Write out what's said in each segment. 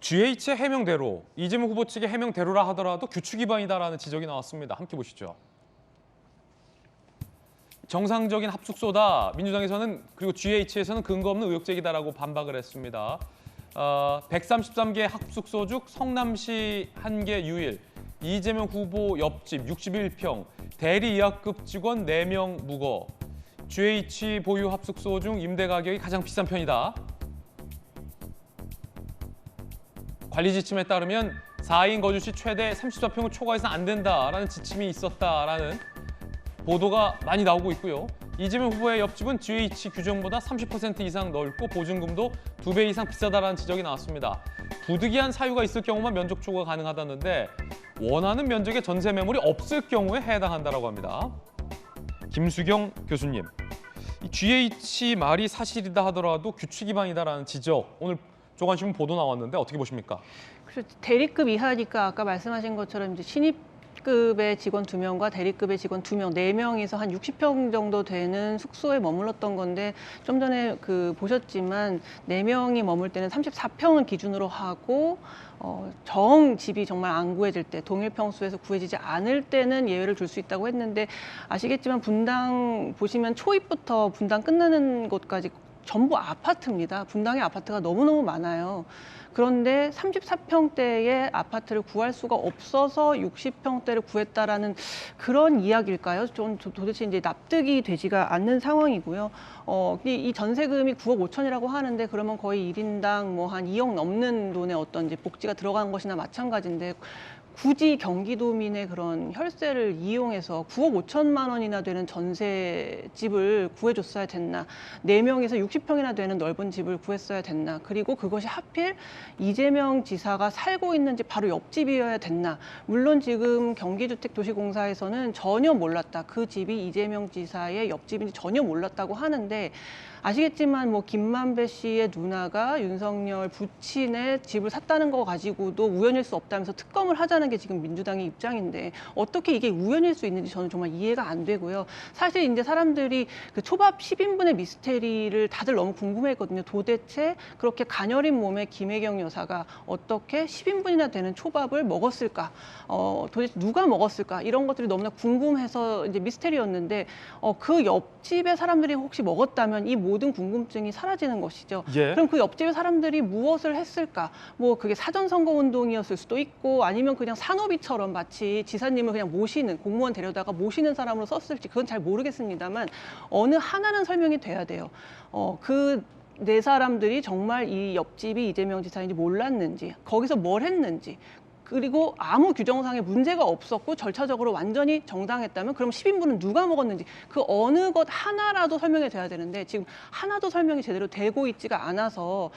GH의 해명대로, 이재명 후보 측의 해명대로라 하더라도 규칙 위반이다라는 지적이 나왔습니다. 함께 보시죠. 정상적인 합숙소다. 민주당에서는 그리고 GH에서는 근거 없는 의혹 제기다라고 반박을 했습니다. 133개 합숙소 중 성남시 1개 유일, 이재명 후보 옆집 61평, 대리 이하급 직원 4명 무거. GH 보유 합숙소 중 임대 가격이 가장 비싼 편이다. 관리 지침에 따르면 4인 거주 시 최대 34평을 초과해서는 안 된다라는 지침이 있었다라는 보도가 많이 나오고 있고요. 이재명 후보의 옆집은 GH 규정보다 30% 이상 넓고 보증금도 2배 이상 비싸다라는 지적이 나왔습니다. 부득이한 사유가 있을 경우만 면적 초과 가능하다는데 원하는 면적의 전세 매물이 없을 경우에 해당한다라고 합니다. 김수경 교수님, 이 GH 말이 사실이다 하더라도 규칙 위반이다라는 지적, 오늘 조간신문 보도 나왔는데 어떻게 보십니까? 그렇죠. 대리급 이하니까 아까 말씀하신 것처럼 이제 신입급의 직원 2명과 대리급의 직원 2명, 4명이서 한 60평 정도 되는 숙소에 머물렀던 건데 좀 전에 보셨지만 4명이 머물 때는 34평을 기준으로 하고 정 집이 정말 안 구해질 때, 동일 평수에서 구해지지 않을 때는 예외를 줄 수 있다고 했는데 아시겠지만 분당 보시면 초입부터 분당 끝나는 곳까지 전부 아파트입니다. 분당에 아파트가 너무너무 많아요. 그런데 34평대의 아파트를 구할 수가 없어서 60평대를 구했다라는 그런 이야기일까요? 좀 도대체 이제 납득이 되지가 않는 상황이고요. 이 전세금이 9억 5천이라고 하는데 그러면 거의 1인당 뭐 한 2억 넘는 돈의 어떤 이제 복지가 들어간 것이나 마찬가지인데 굳이 경기도민의 그런 혈세를 이용해서 9억 5천만 원이나 되는 전세집을 구해줬어야 됐나? 4명에서 60평이나 되는 넓은 집을 구했어야 됐나? 그리고 그것이 하필 이재명 지사가 살고 있는 집 바로 옆집이어야 됐나? 물론 지금 경기주택도시공사에서는 전혀 몰랐다. 그 집이 이재명 지사의 옆집인지 전혀 몰랐다고 하는데 아시겠지만 뭐 김만배 씨의 누나가 윤석열 부친의 집을 샀다는 거 가지고도 우연일 수 없다면서 특검을 하자는 게 지금 민주당의 입장인데 어떻게 이게 우연일 수 있는지 저는 정말 이해가 안 되고요. 사실 이제 사람들이 그 초밥 10인분의 미스테리를 다들 너무 궁금해했거든요. 도대체 그렇게 가녀린 몸의 김혜경 여사가 어떻게 10인분이나 되는 초밥을 먹었을까? 도대체 누가 먹었을까? 이런 것들이 너무나 궁금해서 이제 미스테리였는데 그 옆집의 사람들이 혹시 먹었다면 이 모든 궁금증이 사라지는 것이죠. 예. 그럼 그 옆집의 사람들이 무엇을 했을까? 뭐 그게 사전선거 운동이었을 수도 있고 아니면 그냥 산업이처럼 마치 지사님을 그냥 모시는 공무원 데려다가 모시는 사람으로 썼을지 그건 잘 모르겠습니다만 어느 하나는 설명이 돼야 돼요. 그 네 사람들이 정말 이 옆집이 이재명 지사인지 몰랐는지 거기서 뭘 했는지 그리고 아무 규정상의 문제가 없었고 절차적으로 완전히 정당했다면 그럼 10인분은 누가 먹었는지 그 어느 것 하나라도 설명이 돼야 되는데 지금 하나도 설명이 제대로 되고 있지가 않아서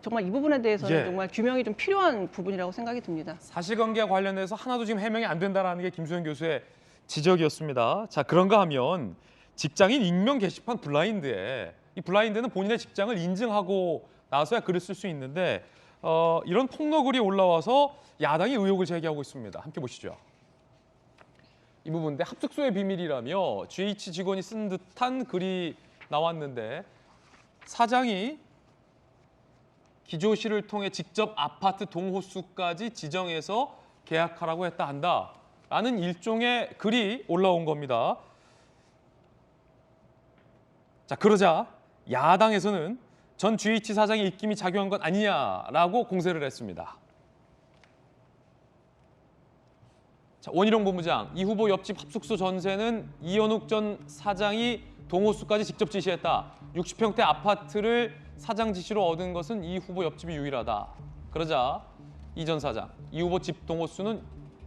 정말 이 부분에 대해서는 정말 규명이 좀 필요한 부분이라고 생각이 듭니다. 사실관계와 관련해서 하나도 지금 해명이 안 된다라는 게 김수현 교수의 지적이었습니다. 자, 그런가 하면 직장인 익명 게시판 블라인드에 이 블라인드는 본인의 직장을 인증하고 나서야 글을 쓸 수 있는데 이런 폭로글이 올라와서 야당이 의혹을 제기하고 있습니다. 함께 보시죠. 이 부분인데 합숙소의 비밀이라며 GH 직원이 쓴 듯한 글이 나왔는데 사장이 기조실을 통해 직접 아파트 동호수까지 지정해서 계약하라고 했다 한다라는 일종의 글이 올라온 겁니다. 자, 그러자 야당에서는 전 GH 사장의 입김이 작용한 것 아니냐라고 공세를 했습니다. 자, 원희룡 본부장, 이 후보 옆집 합숙소 전세는 이현욱 전 사장이 동호수까지 직접 지시했다. 60평대 아파트를 사장 지시로 얻은 것은 이 후보 옆집이 유일하다. 그러자 이 전 사장, 이 후보 집 동호수는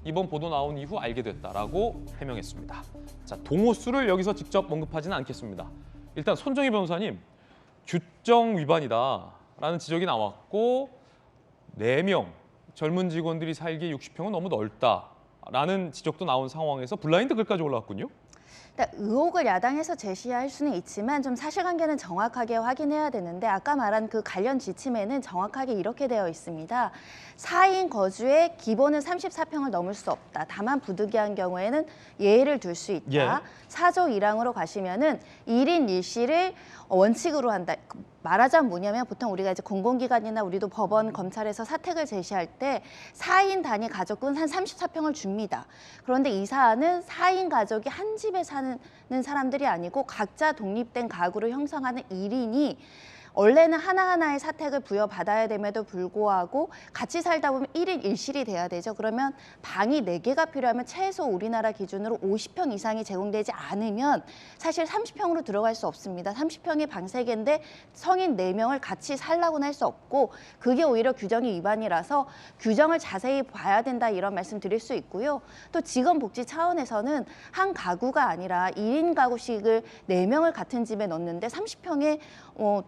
이번 보도 나온 이후 알게 됐다라고 해명했습니다. 자, 동호수를 여기서 직접 언급하지는 않겠습니다. 일단 손정희 변호사님, 규정 위반이다라는 지적이 나왔고 4명 젊은 직원들이 살기에 60평은 너무 넓다라는 지적도 나온 상황에서 블라인드 글까지 올라왔군요. 의혹을 야당에서 제시할 수는 있지만 좀 사실관계는 정확하게 확인해야 되는데 아까 말한 그 관련 지침에는 정확하게 이렇게 되어 있습니다. 4인 거주에 기본은 34평을 넘을 수 없다. 다만 부득이한 경우에는 예외를 둘 수 있다. 4조 1항으로 가시면은 1인 1실을 원칙으로 한다. 말하자면 뭐냐면 보통 우리가 이제 공공기관이나 우리도 법원, 검찰에서 사택을 제시할 때 4인 단위 가족은 한 34평을 줍니다. 그런데 이 사안은 4인 가족이 한 집에 사는 사람들이 아니고 각자 독립된 가구를 형성하는 1인이 원래는 하나하나의 사택을 부여받아야 됨에도 불구하고 같이 살다 보면 1인 1실이 돼야 되죠. 그러면 방이 4개가 필요하면 최소 우리나라 기준으로 50평 이상이 제공되지 않으면 사실 30평으로 들어갈 수 없습니다. 30평에 방 3개인데 성인 4명을 같이 살라고는 할 수 없고 그게 오히려 규정이 위반이라서 규정을 자세히 봐야 된다 이런 말씀 드릴 수 있고요. 또 직원복지 차원에서는 한 가구가 아니라 1인 가구씩을 4명을 같은 집에 넣는데 30평에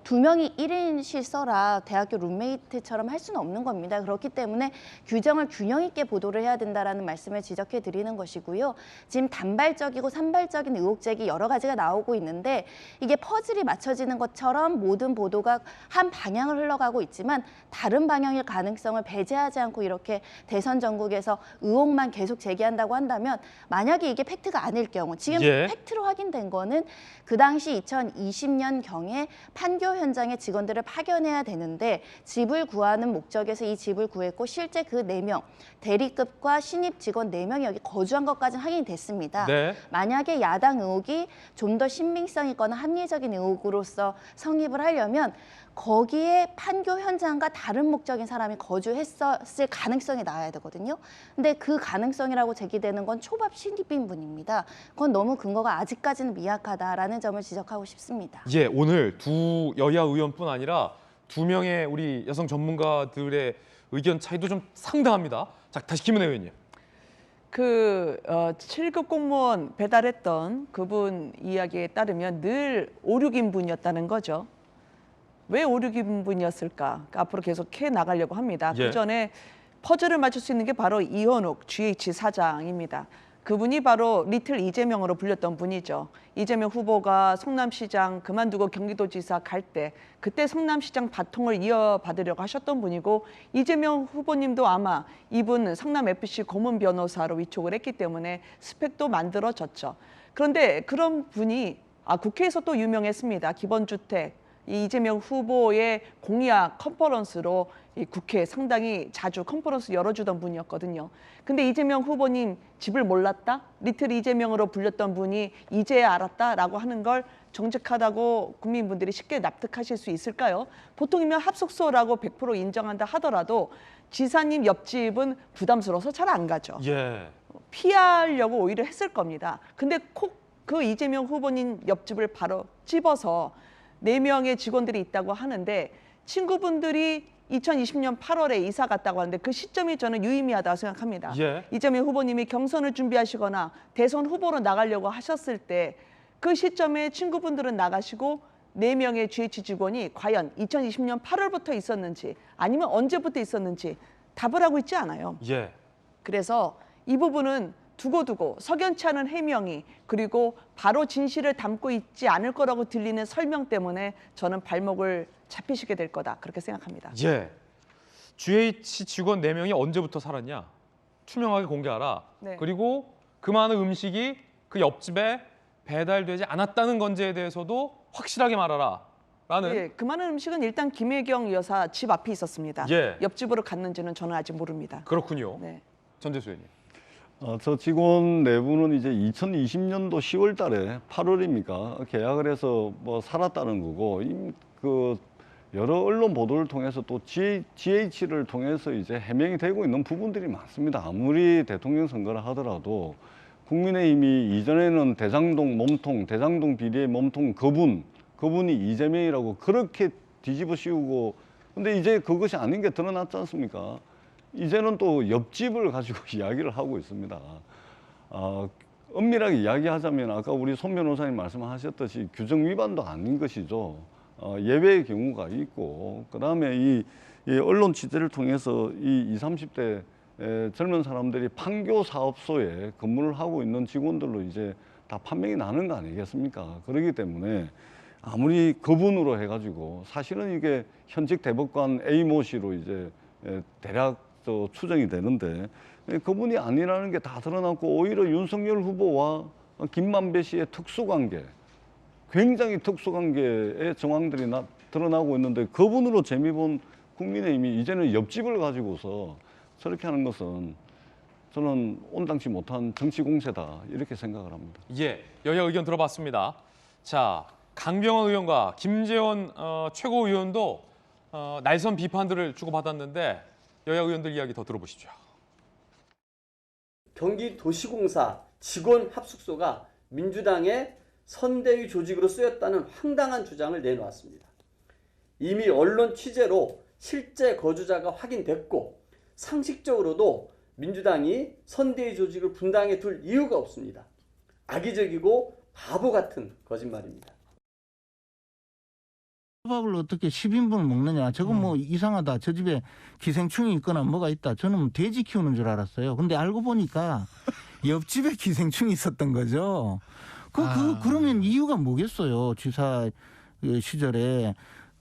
2명이 1인실 써라 대학교 룸메이트처럼 할 수는 없는 겁니다. 그렇기 때문에 규정을 균형 있게 보도를 해야 된다라는 말씀을 지적해 드리는 것이고요. 지금 단발적이고 산발적인 의혹 제기 여러 가지가 나오고 있는데 이게 퍼즐이 맞춰지는 것처럼 모든 보도가 한 방향을 흘러가고 있지만 다른 방향일 가능성을 배제하지 않고 이렇게 대선 전국에서 의혹만 계속 제기한다고 한다면 만약에 이게 팩트가 아닐 경우 지금 팩트로 확인된 거는 그 당시 2020년경에 판교 현장에 직원들을 파견해야 되는데 집을 구하는 목적에서 이 집을 구했고 실제 그 4명, 대리급과 신입 직원 4명이 여기 거주한 것까지는 확인이 됐습니다. 네. 만약에 야당 의혹이 좀 더 신빙성 있거나 합리적인 의혹으로서 성립을 하려면 거기에 판교 현장과 다른 목적인 사람이 거주했었을 가능성이 나와야 되거든요. 근데 그 가능성이라고 제기되는 건 초밥 신입인분입니다. 그건 너무 근거가 아직까지는 미약하다라는 점을 지적하고 싶습니다. 예, 오늘 두 여야 의원뿐 아니라 2명의 우리 여성 전문가들의 의견 차이도 좀 상당합니다. 자, 다시 김은혜 의원님. 7급 공무원 배달했던 그분 이야기에 따르면 늘 5, 6인분이었다는 거죠. 왜 5, 6인분이었을까? 앞으로 계속 해 나가려고 합니다. 예. 그전에 퍼즐을 맞출 수 있는 게 바로 이현욱 GH 사장입니다. 그분이 바로 리틀 이재명으로 불렸던 분이죠. 이재명 후보가 성남시장 그만두고 경기도지사 갈 때 그때 성남시장 바통을 이어받으려고 하셨던 분이고 이재명 후보님도 아마 이분 성남FC 고문 변호사로 위촉을 했기 때문에 스펙도 만들어졌죠. 그런데 그런 분이 국회에서 또 유명했습니다. 기본주택, 이재명 후보의 공약 컨퍼런스로 이 국회에 상당히 자주 컨퍼런스 열어주던 분이었거든요. 근데 이재명 후보님 집을 몰랐다? 리틀 이재명으로 불렸던 분이 이제야 알았다라고 하는 걸 정직하다고 국민분들이 쉽게 납득하실 수 있을까요? 보통이면 합숙소라고 100% 인정한다 하더라도 지사님 옆집은 부담스러워서 잘 안 가죠. 예. 피하려고 오히려 했을 겁니다. 근데 콕 그 이재명 후보님 옆집을 바로 집어서 4명의 직원들이 있다고 하는데 친구분들이 2020년 8월에 이사 갔다고 하는데 그 시점이 저는 유의미하다고 생각합니다. 예. 이재명 후보님이 경선을 준비하시거나 대선 후보로 나가려고 하셨을 때 그 시점에 친구분들은 나가시고 4명의 GH 직원이 과연 2020년 8월부터 있었는지 아니면 언제부터 있었는지 답을 하고 있지 않아요. 예. 그래서 이 부분은 두고두고 석연치 않은 해명이 그리고 바로 진실을 담고 있지 않을 거라고 들리는 설명 때문에 저는 발목을 잡히시게 될 거다 그렇게 생각합니다. 예. GH 직원 4명이 언제부터 살았냐? 투명하게 공개하라. 네. 그리고 그 많은 음식이 그 옆집에 배달되지 않았다는 건지에 대해서도 확실하게 말하라. 라는. 예, 그 많은 음식은 일단 김혜경 여사 집 앞에 있었습니다. 예. 옆집으로 갔는지는 저는 아직 모릅니다. 그렇군요. 네. 전재수 의원님. 저 직원 내부는 이제 2020년도 10월 달에 8월입니까? 계약을 해서 뭐 살았다는 거고, 그 여러 언론 보도를 통해서 또 GH를 통해서 이제 해명이 되고 있는 부분들이 많습니다. 아무리 대통령 선거를 하더라도 국민의힘이 이전에는 대장동 몸통, 대장동 비리의 몸통 그분이 이재명이라고 그렇게 뒤집어 씌우고, 근데 이제 그것이 아닌 게 드러났지 않습니까? 이제는 또 옆집을 가지고 이야기를 하고 있습니다. 엄밀하게 이야기하자면 아까 우리 손 변호사님 말씀하셨듯이 규정 위반도 아닌 것이죠. 예외의 경우가 있고, 그다음에 이 언론 취재를 통해서 이 20, 30대 젊은 사람들이 판교 사업소에 근무를 하고 있는 직원들로 이제 다 판명이 나는 거 아니겠습니까? 그렇기 때문에 아무리 그분으로 해가지고 사실은 이게 현직 대법관 A모 씨로 이제 대략 추정이 되는데 그분이 아니라는 게 다 드러났고, 오히려 윤석열 후보와 김만배 씨의 특수관계, 굉장히 특수관계의 정황들이 드러나고 있는데 그분으로 재미 본 국민의힘이 이제는 옆집을 가지고서 저렇게 하는 것은 저는 온당치 못한 정치 공세다 이렇게 생각을 합니다. 예, 여야 의견 들어봤습니다. 자, 강병원 의원과 김재원 최고위원도 날선 비판들을 주고받았는데 여야 의원들 이야기 더 들어보시죠. 경기도시공사 직원 합숙소가 민주당의 선대위 조직으로 쓰였다는 황당한 주장을 내놓았습니다. 이미 언론 취재로 실제 거주자가 확인됐고 상식적으로도 민주당이 선대위 조직을 분당해 둘 이유가 없습니다. 악의적이고 바보 같은 거짓말입니다. 밥을 어떻게 10인분을 먹느냐. 저건 뭐 이상하다. 저 집에 기생충이 있거나 뭐가 있다. 저는 돼지 키우는 줄 알았어요. 근데 알고 보니까 옆집에 기생충이 있었던 거죠. 그러면 이유가 뭐겠어요. 지사 시절에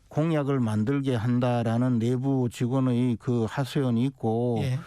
공약을 만들게 한다라는 내부 직원의 그 하소연이 있고 예.